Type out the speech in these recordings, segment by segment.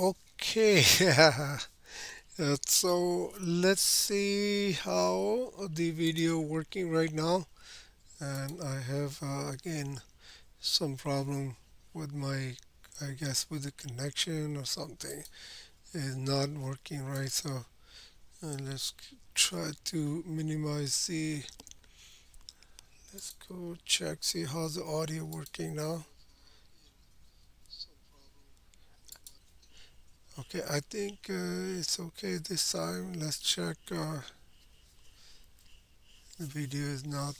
Okay, so let's see how the video working right now. And I have again some problem with my, I guess with the connection or something is not working right. So let's try to minimize the. Let's go check see how's the audio working now. Okay, I think it's okay this time. Let's check. The video is not.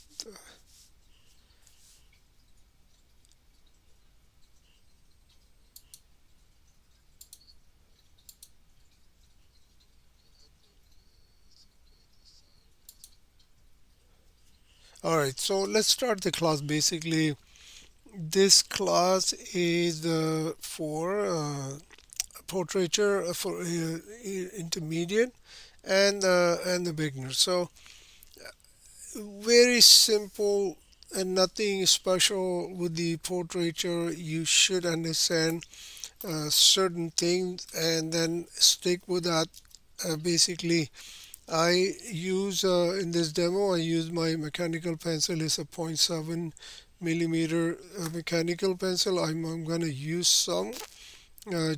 All right, so let's start the class. Basically, this class is for portraiture for intermediate and the beginner. So very simple and nothing special with the portraiture. You should understand certain things and then stick with that. Basically, I use in this demo, I use my mechanical pencil. It's a point 0.7 millimeter mechanical pencil. I'm going to use some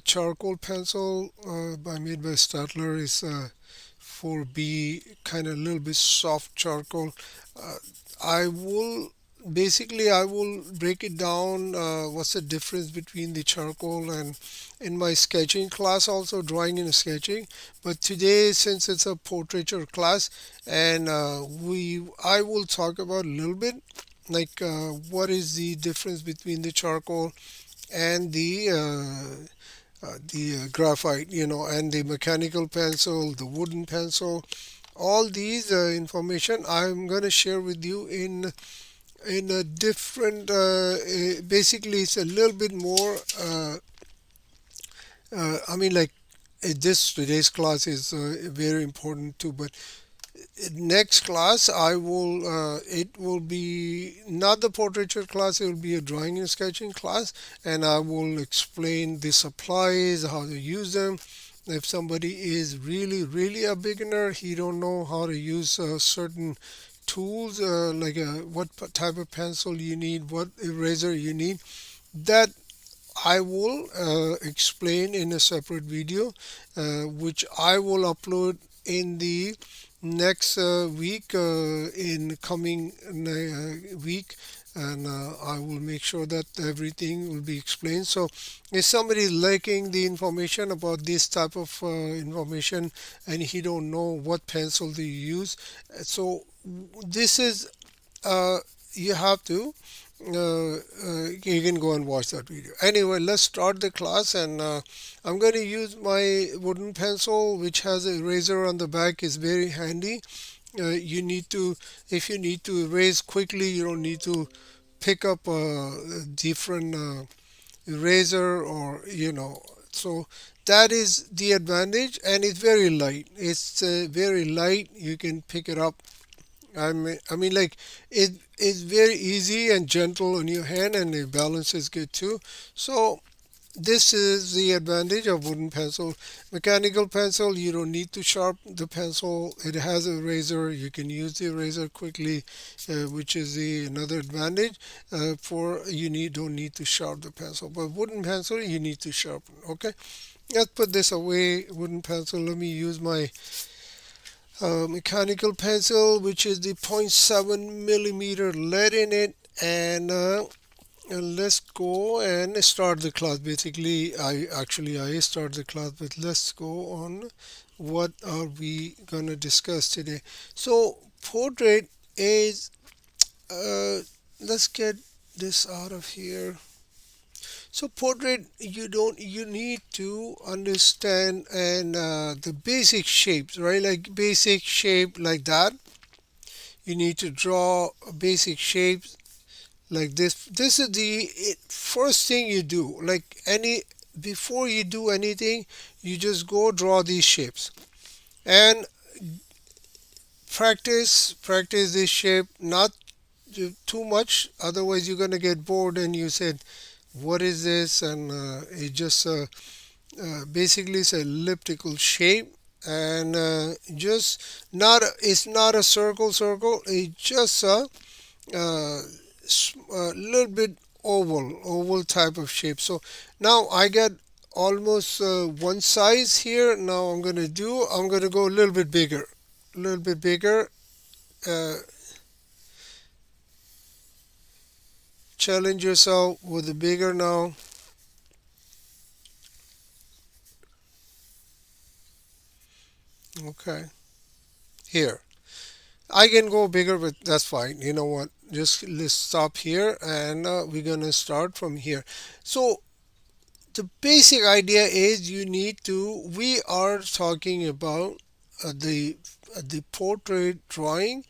charcoal pencil made by Statler. It's 4B, kind of a little bit soft charcoal. Uh, I will I will break it down. What's the difference between the charcoal and in my sketching class, also drawing and sketching. But today, since it's a portraiture class, and I will talk about a little bit like what is the difference between the charcoal and the graphite, and the mechanical pencil, the wooden pencil. All these information I'm going to share with you in a different. Basically, it's a little bit more. I mean, like this today's class is very important too. But next class, I will. It will be not the portraiture class. It will be a drawing and sketching class, and I will explain the supplies, how to use them. If somebody is really a beginner, he don't know how to use certain tools, like what type of pencil you need, what eraser you need. That I will explain in a separate video, which I will upload in the next week, in coming week, and I will make sure that everything will be explained. So, if somebody is lacking the information about this type of information and he don't know what pencil to use, so this is uh, you have to you can go and watch that video. Anyway, let's start the class, and I'm going to use my wooden pencil, which has a eraser on the back. Is very handy. You need to, if you need to erase quickly, you don't need to pick up a different eraser, or so that is the advantage, and it's very light. It's very light. You can pick it up. I mean, like it's very easy and gentle on your hand, and the balance is good too. So this is the advantage of wooden pencil. Mechanical pencil, you don't need to sharpen the pencil. It has a razor. You can use the razor quickly, which is the another advantage. For you don't need to sharpen the pencil, but wooden pencil you need to sharpen. Okay, let's put this away. Wooden pencil. Let me use my mechanical pencil, which is the zero point 0.7 millimeter lead in it, and let's go and start the class. Basically, I start the class, but let's go on. What are we gonna discuss today? So, portrait is. Uh, let's get this out of here. So portrait, you need to understand and the basic shapes, right? Like basic shape like that. You need to draw basic shapes like this. This is the first thing you do. Like any before you do anything, you just go draw these shapes and practice this shape. Not too much, otherwise you're gonna get bored and you said, "What is this?" And it just Basically it's an elliptical shape, and just not it's not a circle, it's just uh, a little bit oval type of shape. So now I got almost one size here. Now I'm gonna go a little bit bigger. uh, Challenge yourself with the bigger now. Okay, here I can go bigger, but that's fine. You know what, just let's stop here, and we're gonna start from here. So the basic idea is you need to we are talking about the portrait drawing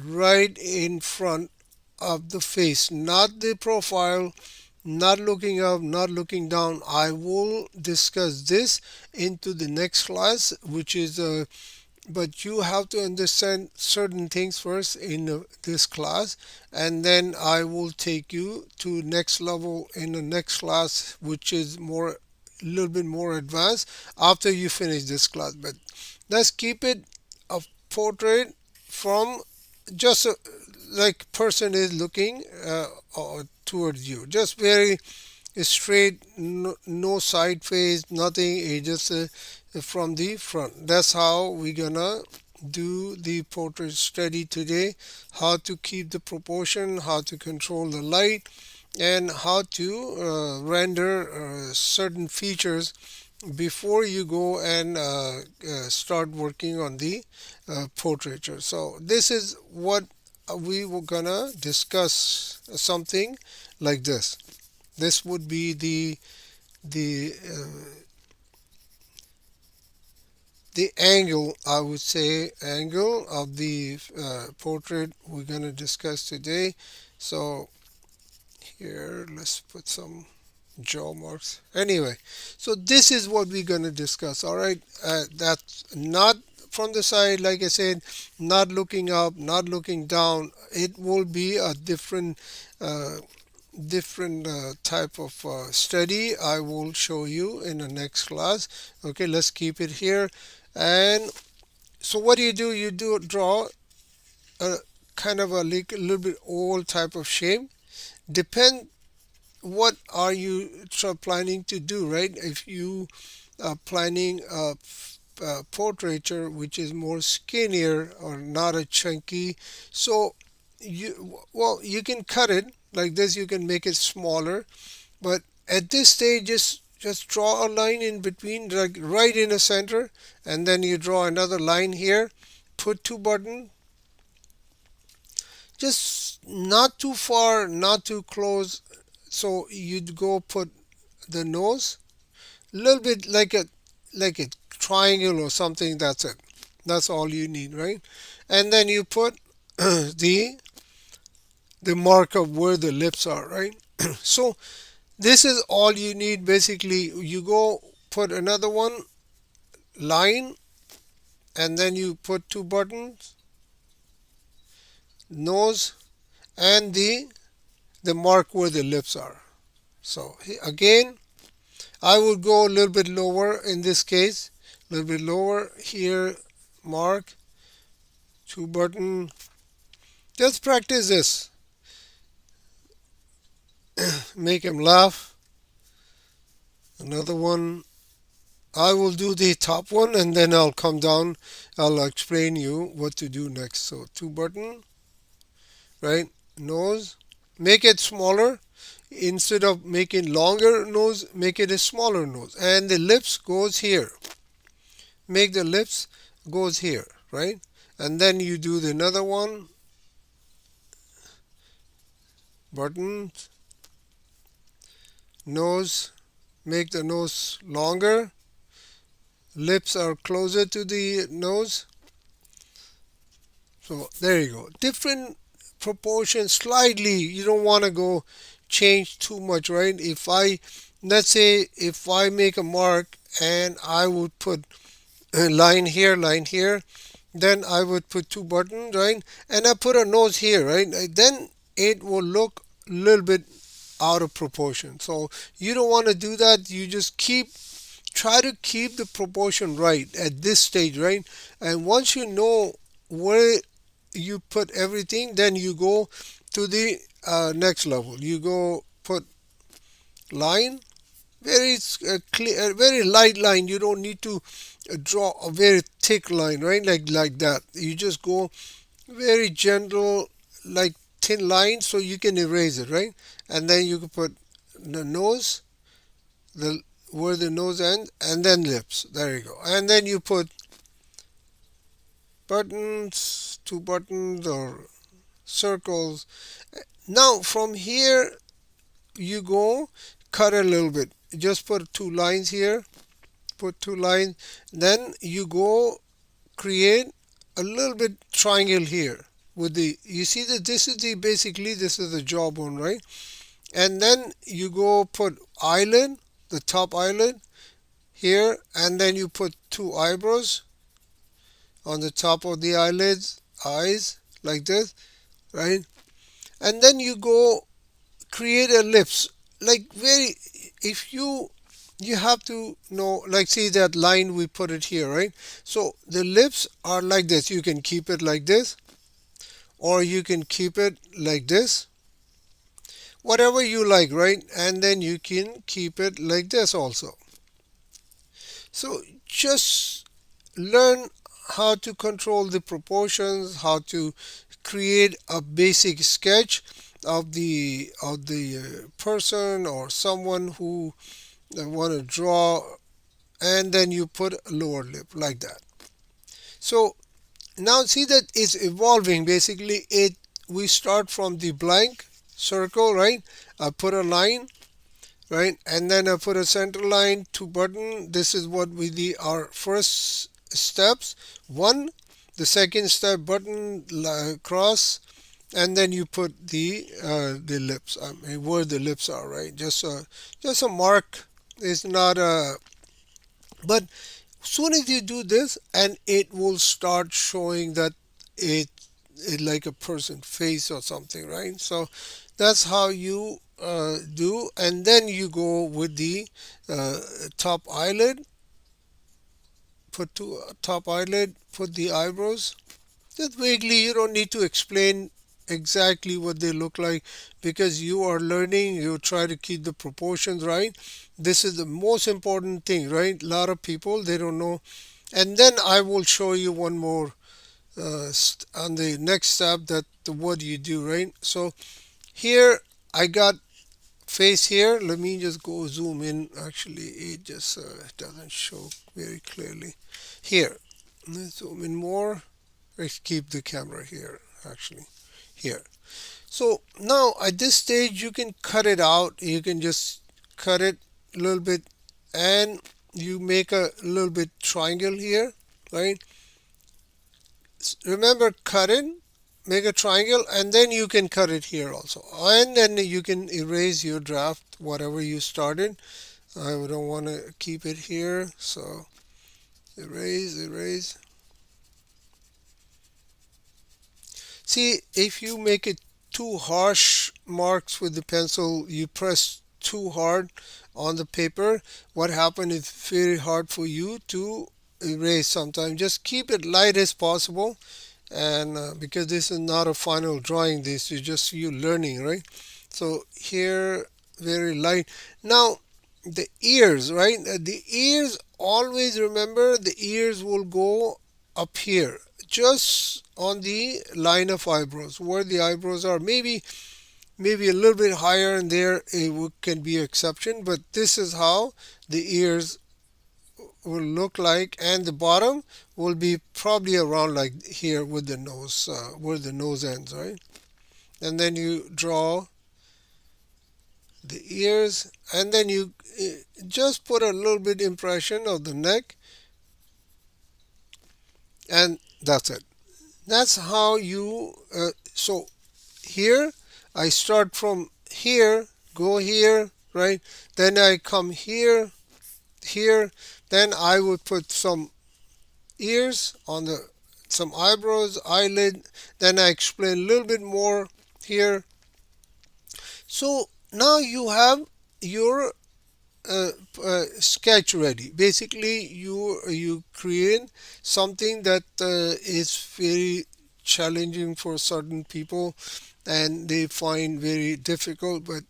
right in front of the face, not the profile, not looking up, not looking down. I will discuss this into the next class, which is but you have to understand certain things first in this class, and then I will take you to next level in the next class, which is more a little bit more advanced after you finish this class. But let's keep it a portrait from just like person is looking towards you, just very straight, no side face, nothing. It just from the front. That's how we're gonna do the portrait study today. How to keep the proportion, how to control the light, and how to render certain features before you go and start working on the portraiture. So this is what we were gonna discuss, something like this. This would be the angle, I would say, angle of the portrait we're going to discuss today. So here, let's put some jaw marks. Anyway, so this is what we're going to discuss. All right, that's not from the side, like I said, not looking up, not looking down. It will be a uh, different type of study I will show you in the next class. Okay, let's keep it here. And so what do? You do draw a kind of a little bit oval type of shape. Depend what are you planning to do, right? If you are planning a portraiture which is more skinnier or not a chunky, so you can cut it like this. You can make it smaller, but at this stage, just draw a line in between, like right in the center, and then you draw another line here. Put two buttons, just not too far, not too close. So you'd go put the nose, a little bit like a triangle or something. That's it. That's all you need, right? And then you put the mark of where the lips are, right? So this is all you need. Basically, you go put another one line, and then you put two buttons, nose, and the mark where the lips are. So again, I would go a little bit lower in this case, a little bit lower here, mark, two button. Just practice this. Make him laugh. Another one. I will do the top one, and then I'll come down. I'll explain you what to do next. So two button, right? Nose. Make it smaller. Instead of making longer nose, make it a smaller nose. And the lips goes here. Make the lips goes here, right? And then you do the another one. Button, nose. Make the nose longer. Lips are closer to the nose. So there you go. Different proportions slightly. You don't want to go change too much, right? If I let's say if I make a mark and I would put a line here, then I would put two buttons, right? And I put a nose here, right? Then it will look a little bit out of proportion. So you don't want to do that. You just keep try to keep the proportion right at this stage, right? And once you know where you put everything, then you go to the next level. You go put line, very clear, very light line. You don't need to draw a very thick line, right? Like that. You just go very gentle, like thin line, so you can erase it, right? And then you can put the nose, the where the nose ends, and then lips. There you go. And then you put buttons, two buttons or circles. Now from here you go cut a little bit. Just put two lines here. Put two lines. Then you go create a little bit triangle here with the, you see that this is the, basically this is the jawbone, right? And then you go put eyelid, the top eyelid here, and then you put two eyebrows on the top of the eyelids, eyes, like this, right? And then you go create a lips, like very, if you have to know, like see that line we put it here, right? So the lips are like this. You can keep it like this, or you can keep it like this, whatever you like, right? And then you can keep it like this also. So just learn how to control the proportions, how to create a basic sketch of the person or someone who want to draw, and then you put a lower lip like that. So now see that it's evolving. Basically, it we start from the blank circle, right? I put a line, right, and then I put a center line to button. This is what we the our first steps. One, the second step button cross, and then you put the lips. I mean, where the lips are, right? Just a mark. It's not a, but soon as you do this, and it will start showing that it it like a person face or something, right? So that's how you do, and then you go with the uh, top eyelid, put two top eyelid, put the eyebrows. Just vaguely, you don't need to explain exactly what they look like, because you are learning. You try to keep the proportions right. This is the most important thing, right? A lot of people, they don't know. And then I will show you one more on the next step, that what you do, right? So here I got face here. Let me just go zoom in. Actually, it just doesn't show very clearly. Here, let's zoom in more. Let's keep the camera here, actually, here. So now at this stage, you can cut it out. You can just cut it a little bit, and you make a little bit triangle here, right? Remember, cut it, make a triangle, and then you can cut it here also. And then you can erase your draft, whatever you started. I don't want to keep it here, so erase, erase. See, if you make it too harsh marks with the pencil, you press too hard on the paper, what happens is very hard for you to erase sometimes. Just keep it light as possible, and because this is not a final drawing, this is just you learning, right? So here, very light. Now the ears, right? The ears, always remember, the ears will go up here, just on the line of eyebrows, where the eyebrows are. Maybe a little bit higher, and there can be an exception, but this is how the ears will look like, and the bottom will be probably around like here with the nose, where the nose ends, right? And then you draw the ears, and then you just put a little bit impression of the neck, and that's it. That's how you so here I start from here, go here, right? Then I come here, here. Then I would put some ears on the, some eyebrows, eyelid. Then I explain a little bit more here. So now you have your uh, sketch ready. Basically, you create something that is very challenging for certain people, and they find very difficult. But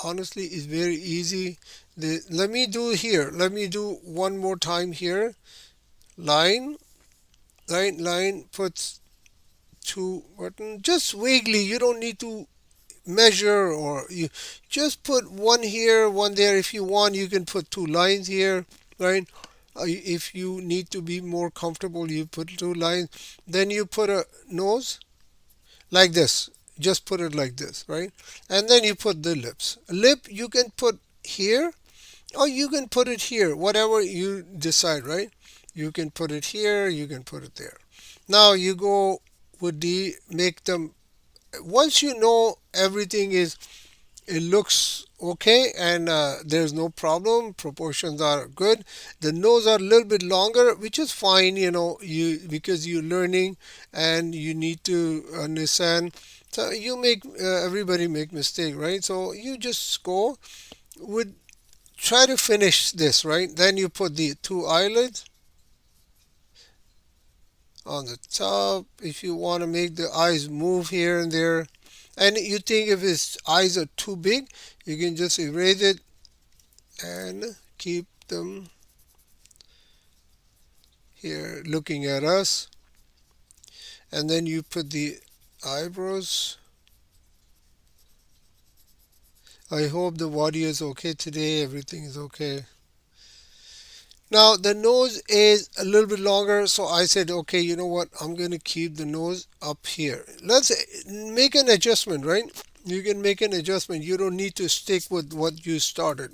honestly, it's very easy. Let me do here. Let me do one more time here. Line, line. Put two button. Just vaguely. You don't need to measure, or you just put one here, one there. If you want, you can put two lines here, right? If you need to be more comfortable, you put two lines. Then you put a nose like this. Just put it like this, right? And then you put the lips. Lip you can put here, or you can put it here, whatever you decide, right? You can put it here, you can put it there. Now you go with the make them. Once you know everything is, it looks okay, and there's no problem, proportions are good, the nose are a little bit longer, which is fine, you because you're learning and you need to understand. So you make everybody make mistake, right? So you just go with, try to finish this, right? Then you put the two eyelids on the top. If you want to make the eyes move here and there, and you think if his eyes are too big, you can just erase it and keep them here looking at us. And then you put the eyebrows. I hope the audio is okay today, everything is okay. Now the nose is a little bit longer, so I said, okay, you know what? I'm going to keep the nose up here. Let's make an adjustment, right? You can make an adjustment. You don't need to stick with what you started.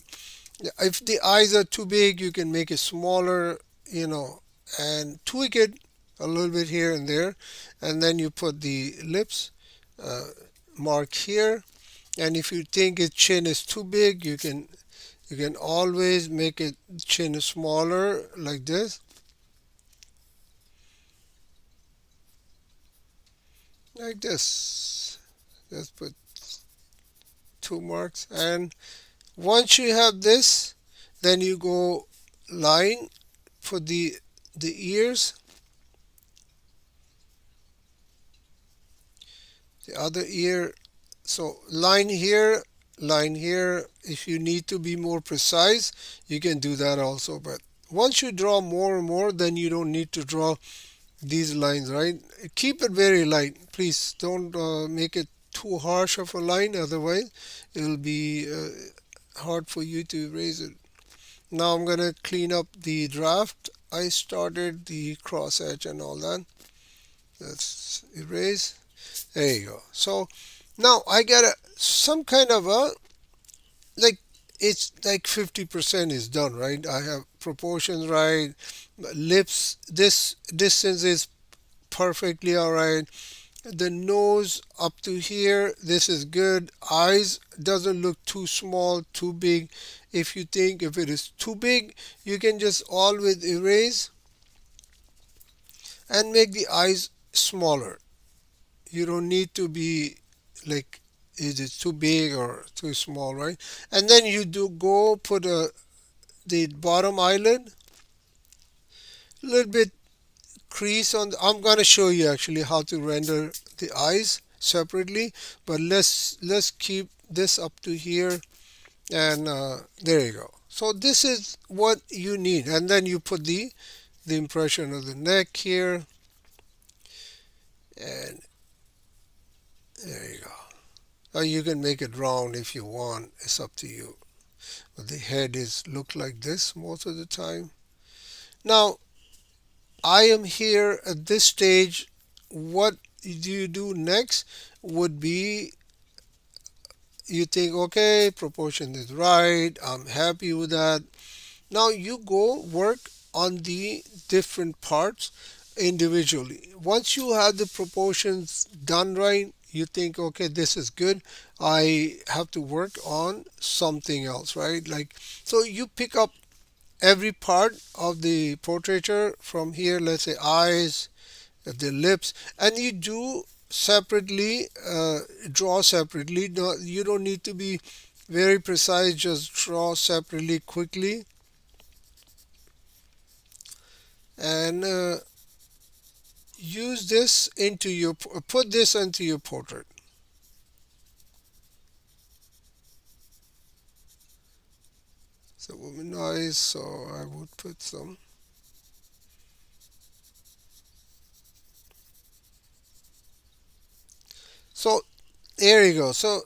If the eyes are too big, you can make it smaller, and tweak it a little bit here and there. And then you put the lips uh, mark here. And if you think its chin is too big, you can always make it chin smaller like this, like this. Just put two marks. And once you have this, then you go line for the ears, the other ear. So line here, line here. If you need to be more precise, you can do that also. But once you draw more and more, then you don't need to draw these lines, right? Keep it very light. Please don't make it too harsh of a line, otherwise it'll be hard for you to erase it. Now I'm gonna clean up the draft. I started the cross edge and all that. Let's erase. There you go. So now I got some kind of a, like, it's like 50% is done, right? I have proportions right, lips, this distance is perfectly all right. The nose up to here, this is good. Eyes doesn't look too small, too big. If you think if it is too big, you can just always erase and make the eyes smaller. You don't need to be like, is it too big or too small, right? And then you do go put the bottom eyelid, a little bit crease on I'm going to show you actually how to render the eyes separately, but let's keep this up to here, and there you go. So this is what you need, and then you put the impression of the neck here, and there you go. Or you can make it round if you want, it's up to you, but the head is look like this most of the time. Now I am here at this stage. What do you do next would be, you think, okay, proportion is right, I'm happy with that. Now you go work on the different parts individually. Once you have the proportions done right, you think, okay, this is good, I have to work on something else, right? Like, so you pick up every part of the portraiture from here, let's say eyes, the lips, and you do separately, draw separately. No, you don't need to be very precise. Just draw separately quickly and use this into your put this into your portrait. So woman eyes, so I would put some. So there you go. So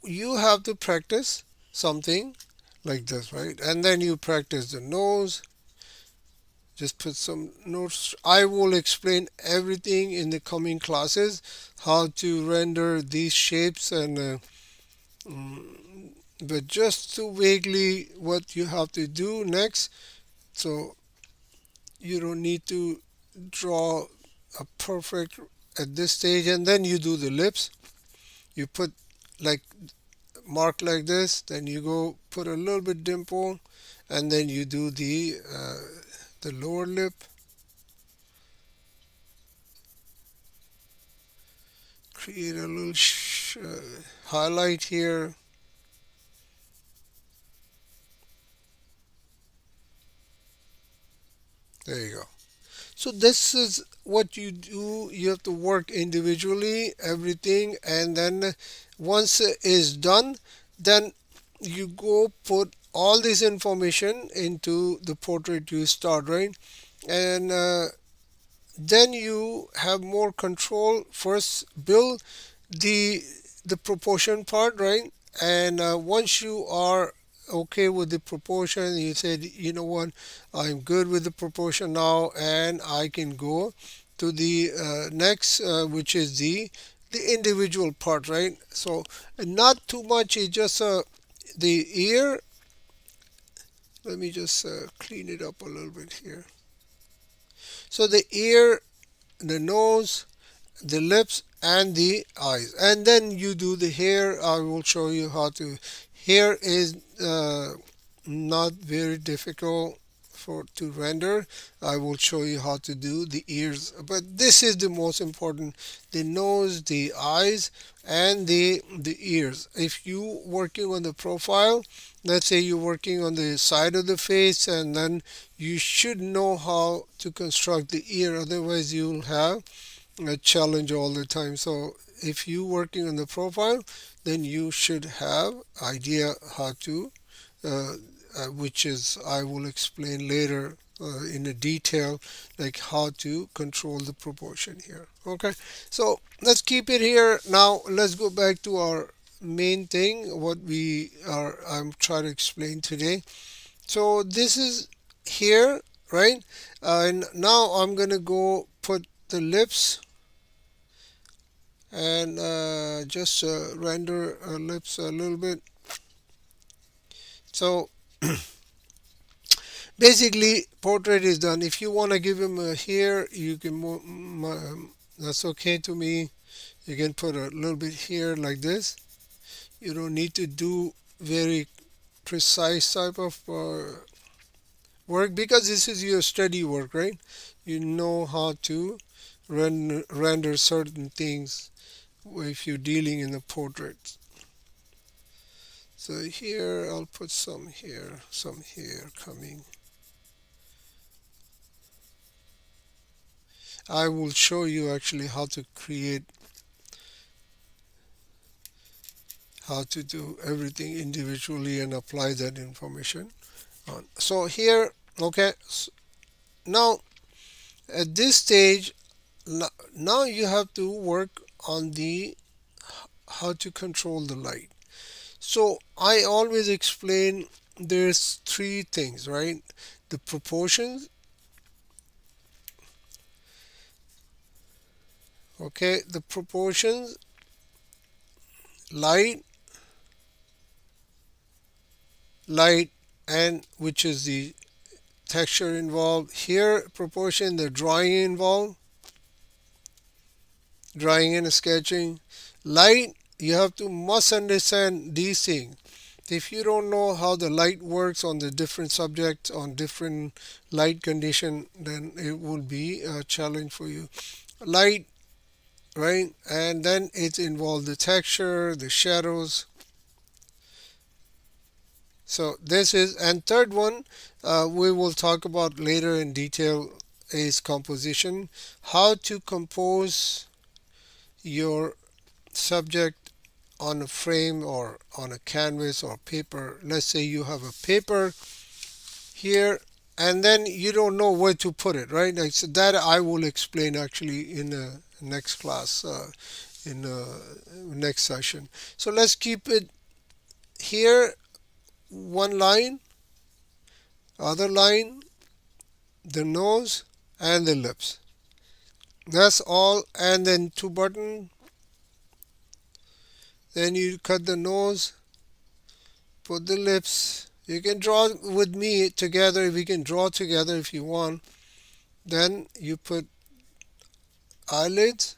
you have to practice something like this, right? And then you practice the nose. Just put some notes. I will explain everything in the coming classes, how to render these shapes and mm, but just to vaguely what you have to do next. So you don't need to draw a perfect at this stage, and then you do the lips. You put like mark like this, then you go put a little bit dimple, and then you do the lower lip. Create a little highlight here. There you go. So this is what you do. You have to work individually, everything, and then once it is done, then you go put all this information into the portrait you start, right? And then you have more control. First, build the the proportion part, right? And once you are okay with the proportion, you said, you know what, I'm good with the proportion now, and I can go to the next, which is the individual part, right? So not too much. It's just the ear. Let me just clean it up a little bit here. So the ear, the nose, the lips and the eyes, and then you do the hair. I will show you how to. Hair is not very difficult for to render. I will show you how to do the ears, but this is the most important: the nose, the eyes, and the ears. If you working on the profile, let's say you're working on the side of the face, and then you should know how to construct the ear, otherwise you'll have a challenge all the time. So if you working on the profile, then you should have idea how to, uh, which is I will explain later in a detail, like how to control the proportion here. Okay, so let's keep it here. Now let's go back to our main thing, what we are I'm trying to explain today. So this is here, right? And now I'm gonna go put the lips and just render lips a little bit. So basically portrait is done. If you want to give him a hair, you can that's okay to me. You can put a little bit here like this. You don't need to do very precise type of work, because this is your study work, right? You know how to render certain things if you're dealing in a portrait. So here I'll put some here coming. I will show you actually how to create, how to do everything individually and apply that information on. So here, okay, now at this stage, now you have to work on the how to control the light. So I always explain there's three things, right? The proportions, okay, the proportions, light, light, and which is the texture involved. Here, proportion, the drawing involved, drawing and sketching. Light, you have to must understand these things. If you don't know how the light works on the different subjects, on different light condition, then it will be a challenge for you. Light, right? And then it involves the texture, the shadows, So this is, and third one we will talk about later in detail is composition. How to compose your subject on a frame or on a canvas or paper. Let's say you have a paper here and then you don't know where to put it, right? Like, so that I will explain actually in the next class, in the next session. So let's keep it here, one line, other line, the nose and the lips. That's all. And then two button, then you cut the nose, put the lips. You can draw with me together. We can draw together if you want. Then you put eyelids,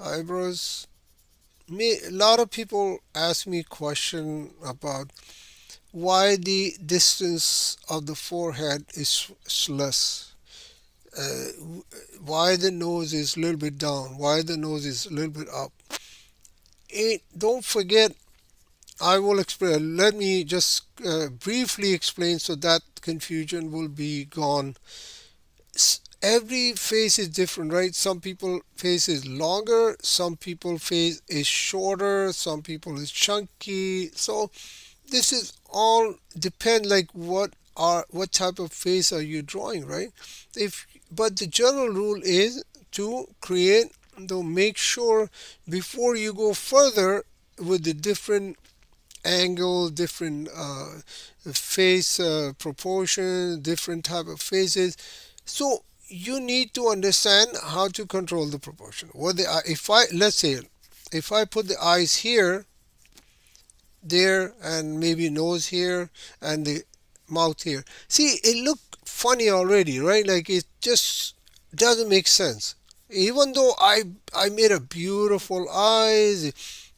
eyebrows. A lot of people ask me question about why the distance of the forehead is less. Why the nose is a little bit down, why the nose is a little bit up. Don't forget, I will explain. Let me just briefly explain so that confusion will be gone. Every face is different, right? Some people face is longer, some people face is shorter, some people is chunky. So this is all depend like what type of face are you drawing, right? If but the general rule is to create, to make sure before you go further with the different angle, different face proportions, different type of faces. So you need to understand how to control the proportion. If I, let's say, if I put the eyes here, there, and maybe nose here, and the mouth here. See, it look funny already, right? Like it just doesn't make sense. Even though I made a beautiful eyes,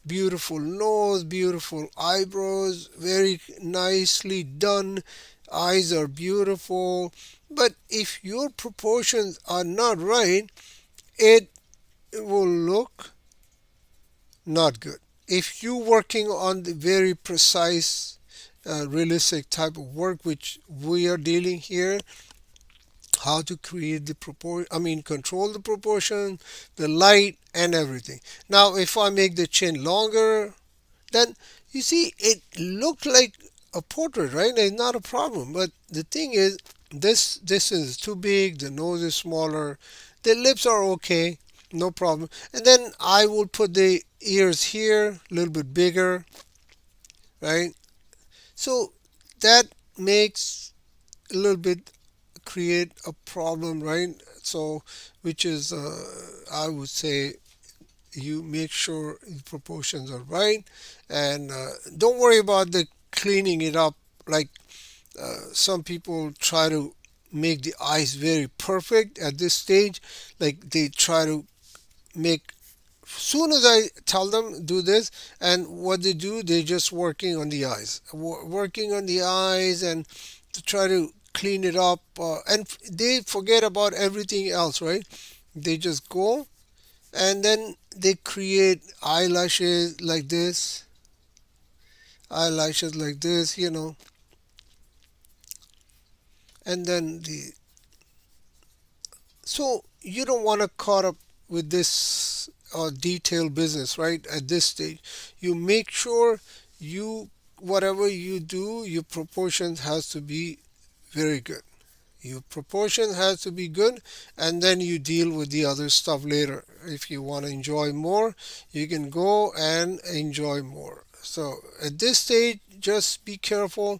beautiful nose, beautiful eyebrows, very nicely done. Eyes are beautiful, but if your proportions are not right, it will look not good. If you're working on the very precise, realistic type of work which we are dealing here, how to create the proportion, I mean, control the proportion, the light, and everything. Now, if I make the chin longer, then you see it looked like a portrait, right? It's not a problem. But the thing is, this is too big. The nose is smaller. The lips are okay, no problem. And then I will put the ears here, a little bit bigger, right? So that makes a little bit create a problem, right? So which is, I would say, you make sure the proportions are right, and don't worry about the cleaning it up. Like some people try to make the eyes very perfect at this stage, like they try to make, soon as I tell them do this, and what they do, they're just working on the eyes, working on the eyes, and to try to clean it up, and they forget about everything else, right? They just go and then they create eyelashes like this, and then the, so you don't want to caught up with this detailed business, right? At this stage, you make sure you, whatever you do, your proportions has to be very good. Your proportion has to be good, and then you deal with the other stuff later. If you want to enjoy more, you can go and enjoy more. So at this stage, just be careful,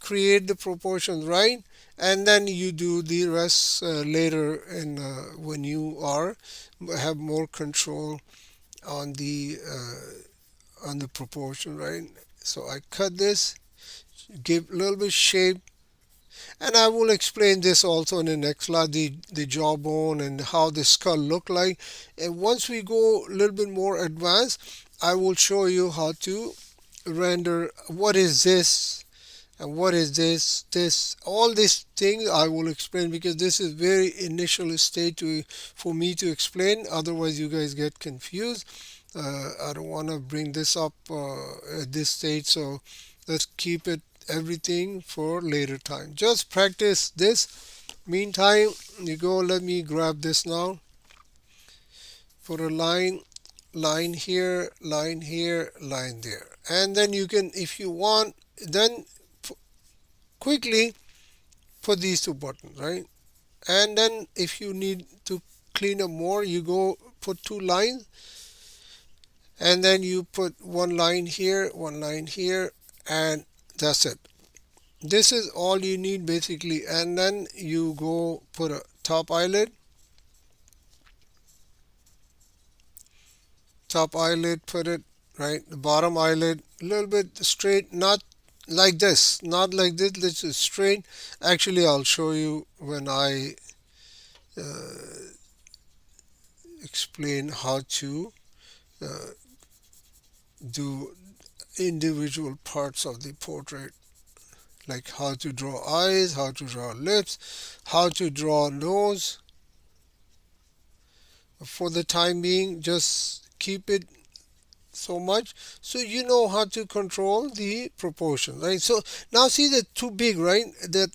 create the proportions right, and then you do the rest later, in when you are have more control on the proportion, right? So I cut this, give a little bit shape, and I will explain this also in the next slide, the jawbone and how the skull look like. And once we go a little bit more advanced, I will show you how to render what is this and what is this, all these things I will explain, because this is very initial stage for me to explain, otherwise you guys get confused. I don't want to bring this up at this stage, so let's keep it everything for later time. Just practice this. Meantime, you go, let me grab this now. Put a line, line here, line here, line there. And then you can, if you want, then quickly put these two buttons, right? And then if you need to clean up more, you go put two lines, and then you put one line here, and that's it. This is all you need basically. And then you go put a top eyelid, put it right, the bottom eyelid a little bit straight, not like this, not like this, this is straight. Actually, I'll show you when I explain how to uh, do individual parts of the portrait, like how to draw eyes, how to draw lips, how to draw nose. For the time being, just keep it so much so you know how to control the proportion, right? So now see the too big, right? The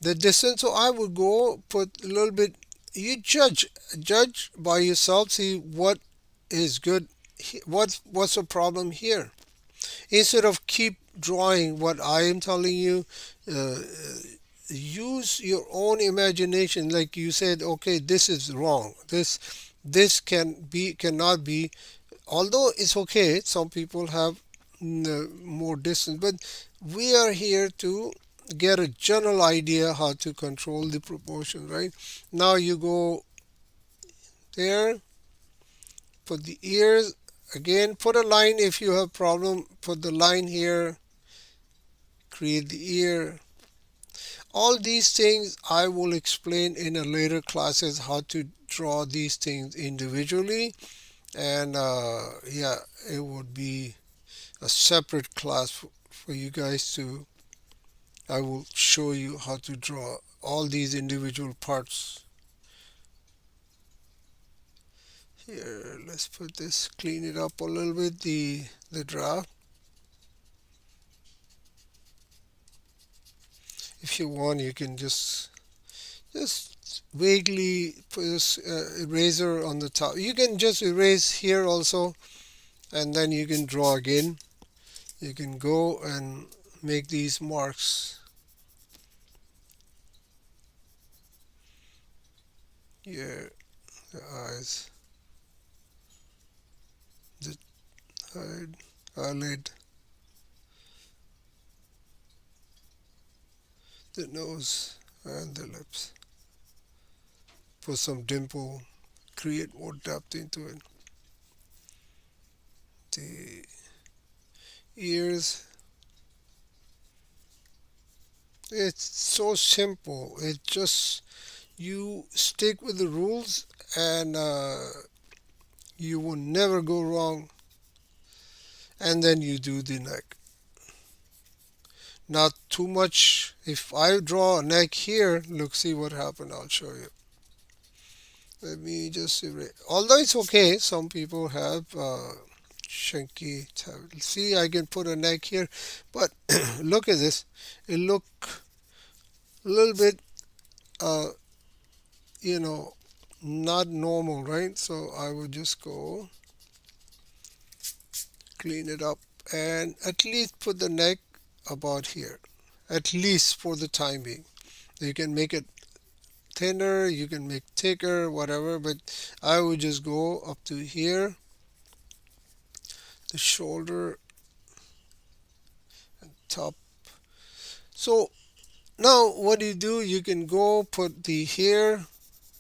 distance. So I would go put a little bit. You judge by yourself. See what is good. What's the problem here? Instead of keep drawing what I am telling you, uh, use your own imagination. Like you said, okay, this is wrong. This cannot be. Although it's okay, some people have more distance, but we are here to get a general idea how to control the proportion, right? Now you go there, put the ears again, put a line. If you have problem, put the line here, create the ear. All these things I will explain in a later classes how to draw these things individually. And yeah, it would be a separate class for you guys to. I will show you how to draw all these individual parts. Here, let's put this, clean it up a little bit, the draft. If you want, you can just vaguely put this eraser on the top. You can just erase here also, and then you can draw again. You can go and make these marks here, the eyes, the eyelid, the nose, and the lips. Put some dimple, create more depth into it. The ears, it's so simple. It just, you stick with the rules, and you will never go wrong. And then you do the neck. Not too much. If I draw a neck here, look, see what happened. I'll show you. Let me just erase. Although it's okay, some people have chunky. See, I can put a neck here, but look at this. It look a little bit, uh, you know, not normal, right? So I would just go clean it up and at least put the neck about here, at least for the time being. You can make it thinner, you can make thicker, whatever, but I would just go up to here, the shoulder, top. So now what do? You can go put the hair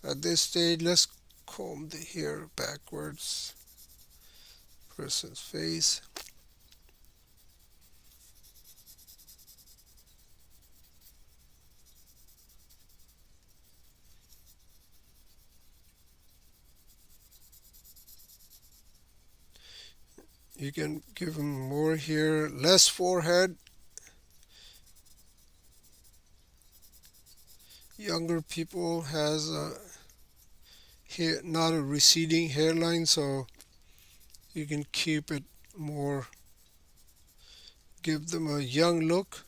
at this stage. Let's comb the hair backwards. Person's face. You can give him more hair, less forehead. Younger people has a hair, not a receding hairline, so You can keep it more, give them a young look.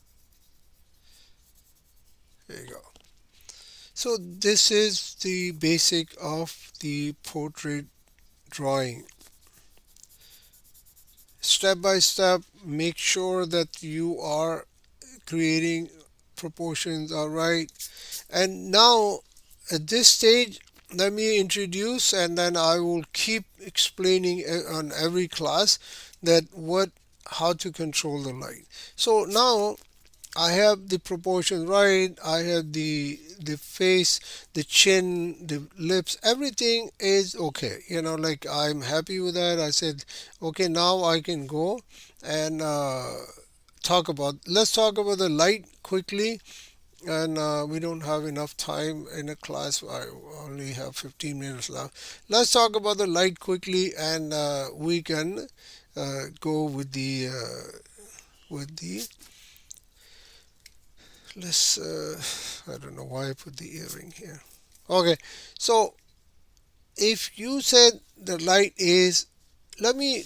There you go. So this is the basic of the portrait drawing. Step by step, make sure that you are creating proportions are right. And now at this stage, let me introduce and then I will keep explaining on every class that what how to control the light. So now I have the proportion right. I have the face, the chin, the lips, everything is okay. Like I'm happy with that. I said, okay, now I can go and let's talk about the light quickly. And we don't have enough time in a class. I only have 15 minutes left. Let's talk about the light quickly, and we can go with the let's I don't know why I put the earring here. Okay, so if you said the light is, let me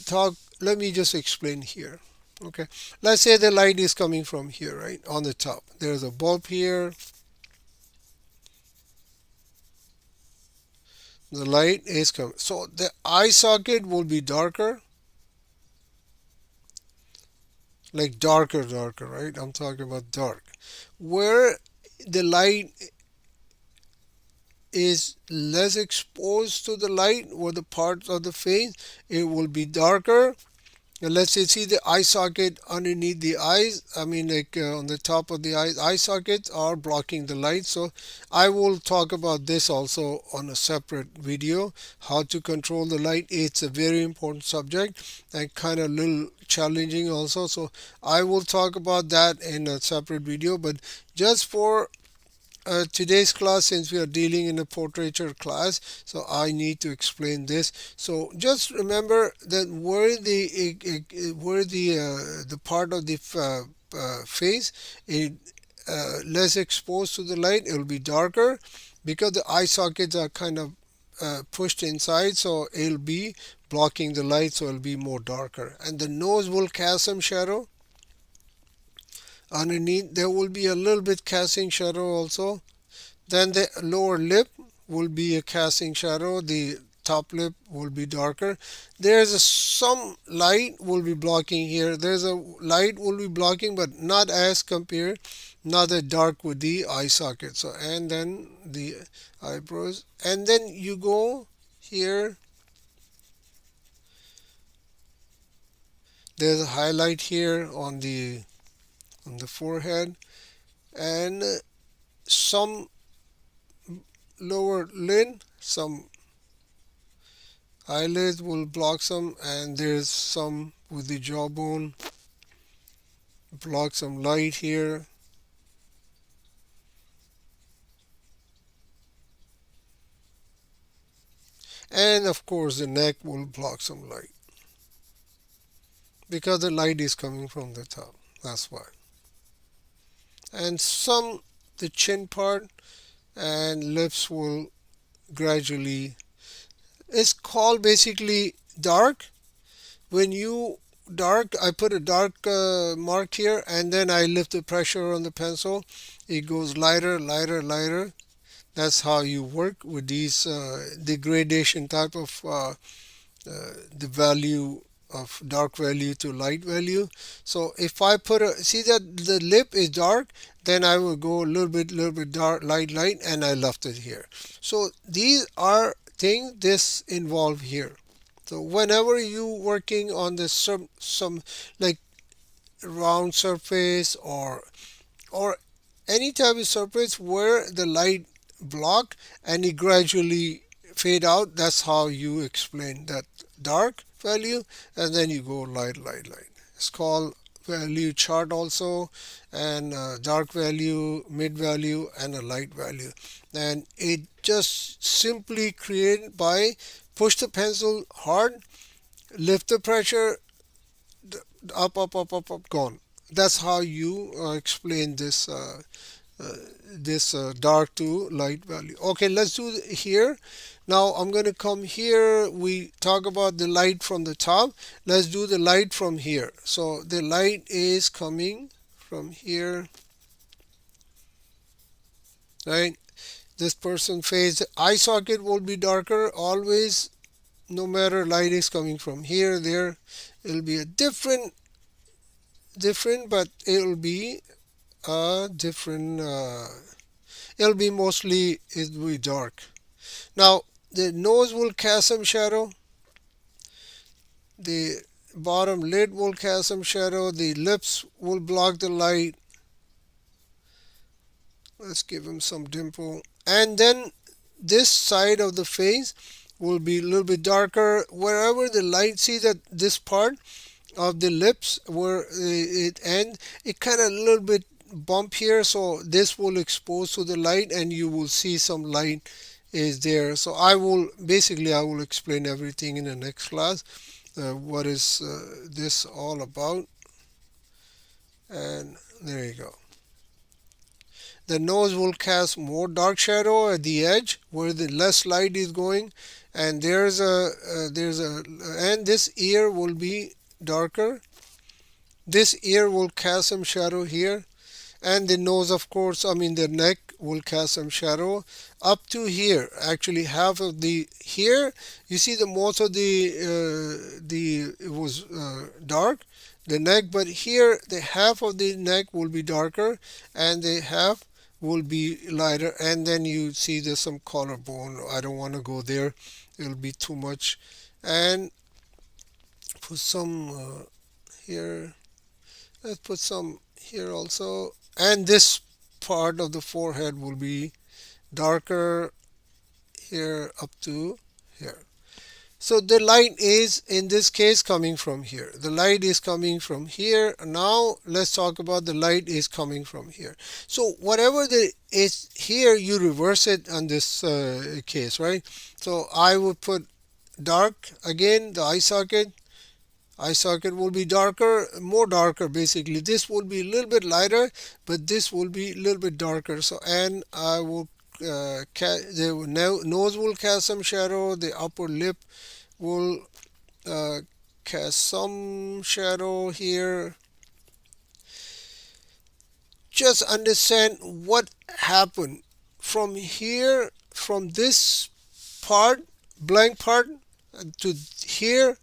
just explain here. Okay, let's say the light is coming from here, right, on the top. There's a bulb here. The light is coming, so the eye socket will be darker, like darker, right? I'm talking about dark. Where the light is less exposed to the light, or the parts of the face, it will be darker. And let's say, see the eye socket underneath the eyes. I mean, like on the top of the eyes, eye sockets are blocking the light. So I will talk about this also on a separate video, how to control the light. It's a very important subject and kind of little challenging also. So I will talk about that in a separate video. But just for today's class, since we are dealing in a portraiture class, so I need to explain this. So just remember that where the part of the face is less exposed to the light, it will be darker because the eye sockets are kind of pushed inside, so it'll be blocking the light, so it'll be more darker. And the nose will cast some shadow underneath. There will be a little bit casting shadow also. Then the lower lip will be a casting shadow. The top lip will be darker. There's some light will be blocking here. There's a light will be blocking, but not as compared, not that dark with the eye socket. So and then the eyebrows, and then you go here. There's a highlight here on the forehead, and some lower lid, some eyelids will block some, and there's some with the jawbone, block some light here. And of course the neck will block some light because the light is coming from the top. That's why. And some the chin part and lips will gradually, it's called basically dark. When you dark, I put a dark mark here, and then I lift the pressure on the pencil. It goes lighter. That's how you work with these degradation type of the value of dark value to light value. So if I put a, see that the lip is dark, then I will go a little bit dark, light, and I left it here. So these are things this involve here. So whenever you working on the some like round surface or any type of surface where the light block and it gradually fade out, that's how you explain that dark value, and then you go light. It's called value chart also, and dark value, mid value, and a light value. And it just simply created by push the pencil hard, lift the pressure, up, gone. That's how you explain this this dark to light value. Okay, let's do here. Now I'm going to come here. We talk about the light from the top. Let's do the light from here. So the light is coming from here, right? This person face eye socket will be darker always, no matter light is coming from here, there. It'll be a different, but it'll be a different. It'll be mostly it'll be dark. Now the nose will cast some shadow. The bottom lid will cast some shadow. The lips will block the light. Let's give him some dimple. And then this side of the face will be a little bit darker. Wherever the light, see that this part of the lips where it ends, it kind of a little bit bump here. So this will expose to the light and you will see some light is there. So I will explain everything in the next class. What is this all about? And there you go. The nose will cast more dark shadow at the edge where the less light is going, and there's a and this ear will be darker. This ear will cast some shadow here, and the nose, of course, I mean the neck will cast some shadow up to here. Actually, half of the here, you see the most of the it was dark, the neck, but here the half of the neck will be darker and the half will be lighter, and then you see there's some collarbone. I don't want to go there, it'll be too much. And put some here, let's put some here also, and this part of the forehead will be darker here up to here. So the light is in this case coming from here. The light is coming from here. Now let's talk about the light is coming from here. So whatever the is here, you reverse it on this case, right? So I would put dark again, the eye socket will be darker, more darker basically. This will be a little bit lighter, but this will be a little bit darker. So, and I will the nose will cast some shadow. The upper lip will uh, cast some shadow here. Just understand what happened from here, from this part, blank part, to here,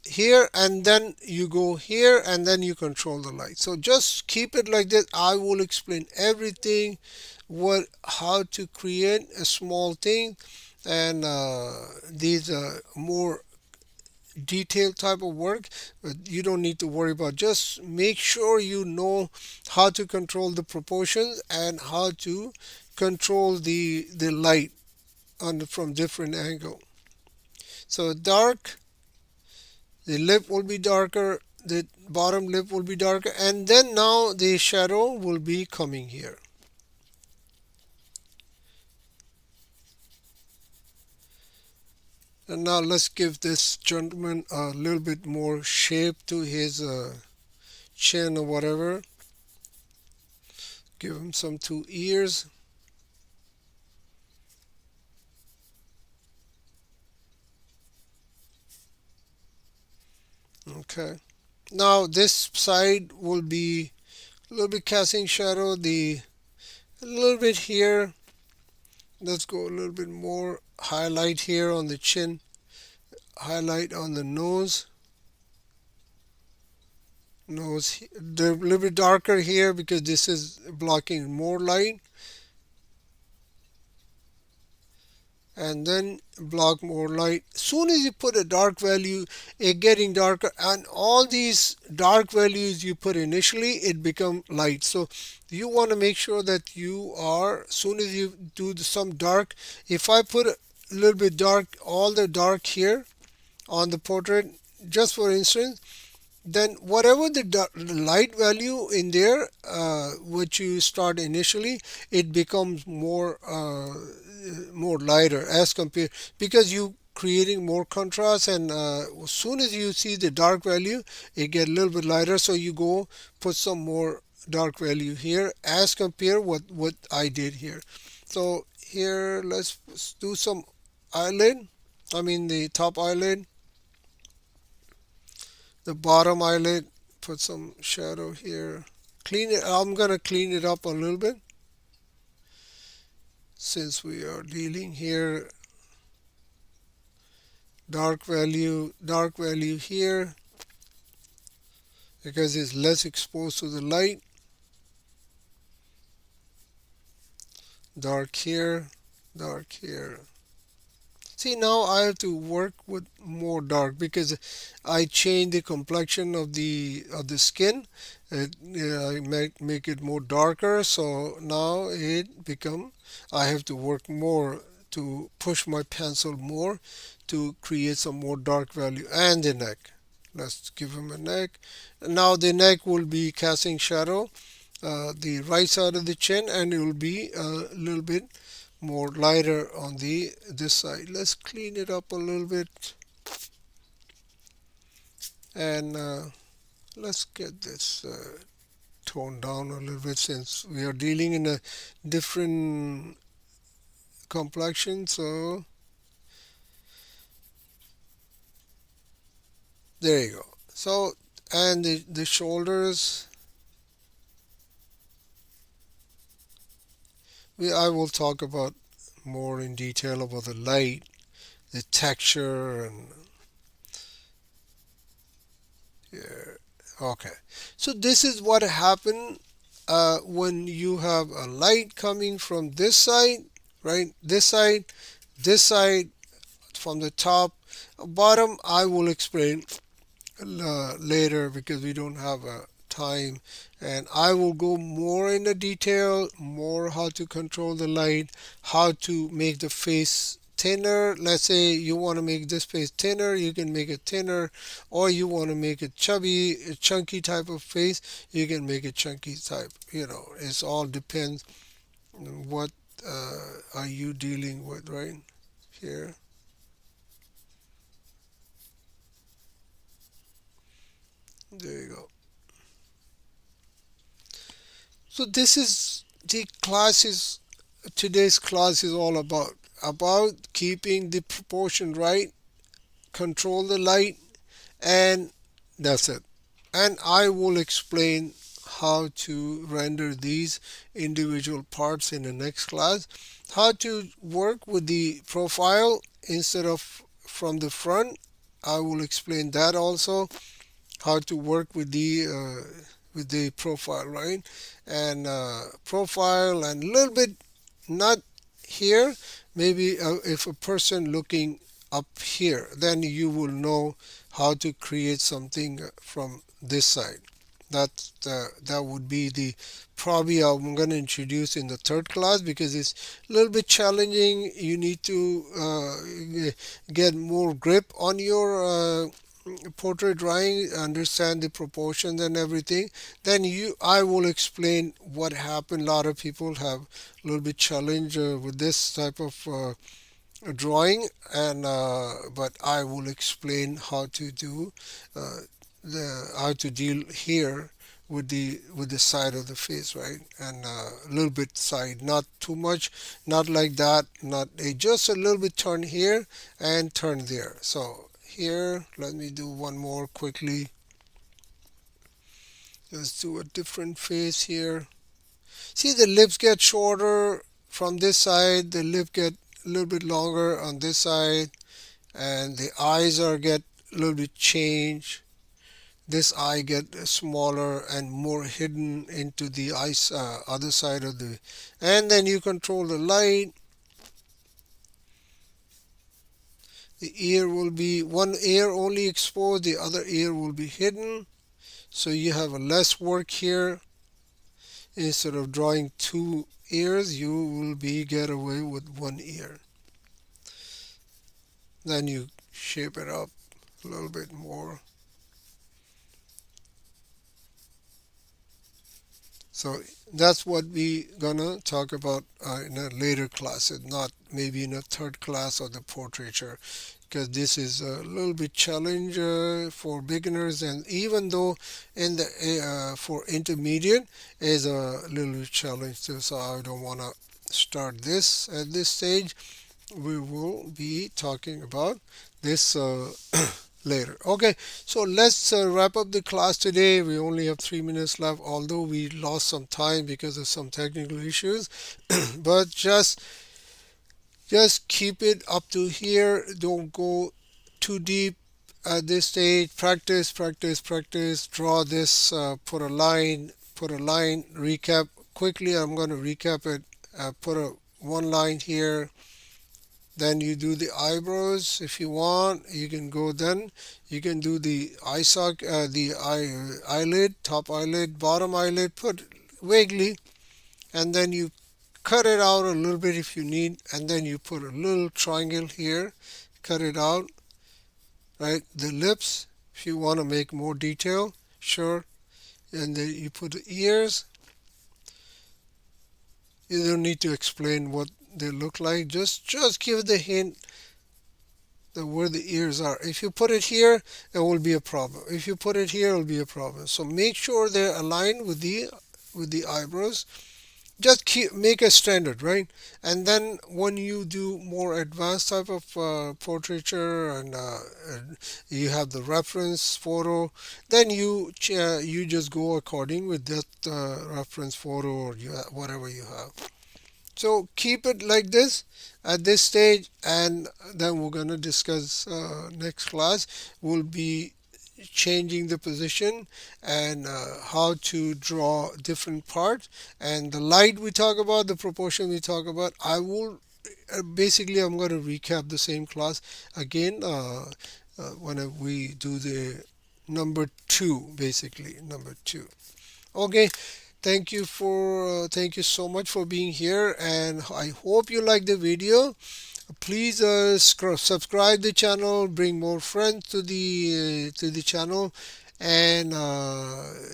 here, and then you go here and then you control the light. So just keep it like this. I will explain everything, what how to create a small thing, and these more detailed type of work, but you don't need to worry about. Just make sure you know how to control the proportions and how to control the light on from different angle. So dark, the lip will be darker, the bottom lip will be darker, and then now the shadow will be coming here. And now let's give this gentleman a little bit more shape to his chin or whatever. Give him some two ears. Okay. Now this side will be a little bit casting shadow. The a little bit here. Let's go a little bit more highlight here on the chin. Highlight on the nose. Nose. They're a little bit darker here because this is blocking more light. And then block more light. Soon as you put a dark value, it getting darker, and all these dark values you put initially, it become light. So you want to make sure that you are, soon as you do some dark, if I put a little bit dark, all the dark here on the portrait, just for instance, then whatever the light value in there, which you start initially, it becomes more lighter as compared, because you creating more contrast, and as soon as you see the dark value, it get a little bit lighter. So you go put some more dark value here as compare what I did here. So here let's do some eyelid. I mean the top eyelid, the bottom eyelid. Put some shadow here. Clean it. I'm gonna clean it up a little bit since we are dealing here. Dark value here because it's less exposed to the light. Dark here, dark here. See, now I have to work with more dark because I change the complexion of the skin. I make it more darker, so now it become I have to work more to push my pencil more to create some more dark value. And the neck. Let's give him a neck. Now the neck will be casting shadow, the right side of the chin, and it will be a little bit more lighter on the this side. Let's clean it up a little bit, and let's get this toned down a little bit since we are dealing in a different complexion. So there you go. So and the shoulders, I will talk about more in detail about the light, the texture, and yeah. Okay. So this is what happened when you have a light coming from this side, right? This side from the top. Bottom, I will explain later because we don't have time, and I will go more into detail, more how to control the light, how to make the face thinner. Let's say you want to make this face thinner, you can make it thinner, or you want to make it chubby, a chunky type of face, you can make it chunky type. It's all depends on what are you dealing with right here. There you go. So this is the classes. Today's class is all about keeping the proportion right, control the light, and that's it. And I will explain how to render these individual parts in the next class, how to work with the profile instead of from the front. I will explain that also, how to work with the profile, right? And profile and a little bit, not here. Maybe if a person looking up here, then you will know how to create something from this side. That would be the probably I'm going to introduce in the third class because it's a little bit challenging. You need to get more grip on your portrait drawing, understand the proportions and everything. Then I will explain what happened. A lot of people have a little bit challenge with this type of drawing, and but I will explain how to do uh, the how to deal here with the side of the face, right? And a little bit side, not too much, not like that, not just a little bit turn here and turn there. So here, let me do one more quickly. Let's do a different face here. See, the lips get shorter from this side, the lip get a little bit longer on this side, and the eyes are get a little bit changed. This eye get smaller and more hidden into the eyes other side of the, and then you control the light. The ear will be one ear only exposed, the other ear will be hidden, so you have a less work here. Instead of drawing two ears, you will be get away with one ear. Then you shape it up a little bit more. So that's what we gonna talk about in a later class, not maybe in a third class of the portraiture. because this is a little bit challenge for beginners, and even though in the for intermediate is a little bit challenge too. So I don't want to start this at this stage. We will be talking about this later. Okay, so let's wrap up the class today. We only have 3 minutes left, although we lost some time because of some technical issues. But just keep it up to here. Don't go too deep at this stage. Practice, practice, practice. Draw this. Put a line. Put a line. Recap quickly. I'm going to recap it. Put a one line here. Then you do the eyebrows if you want. You can go then. You can do the eye sock, the eyelid, top eyelid, bottom eyelid. Put vaguely, and then you cut it out a little bit if you need, and then you put a little triangle here. Cut it out, right? The lips, if you want to make more detail, sure. And then you put the ears. You don't need to explain what they look like. Just give the hint where the ears are. If you put it here, it will be a problem. If you put it here, it will be a problem. So make sure they're aligned with the eyebrows. Just make a standard, right? And then when you do more advanced type of portraiture, and you have the reference photo, then you just go according with that reference photo, or whatever you have. So keep it like this at this stage, and then we're going to discuss next class will be changing the position, and how to draw different parts, and the light we talk about, the proportion we talk about. I will basically, I'm going to recap the same class again when we do the number 2, basically number 2. Okay, thank you so much for being here, and I hope you like the video. Please subscribe the channel, bring more friends to the channel, and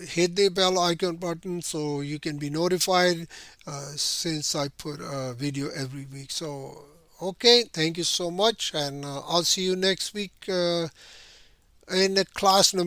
hit the bell icon button so you can be notified since I put a video every week. So okay, thank you so much, and I'll see you next week in the class number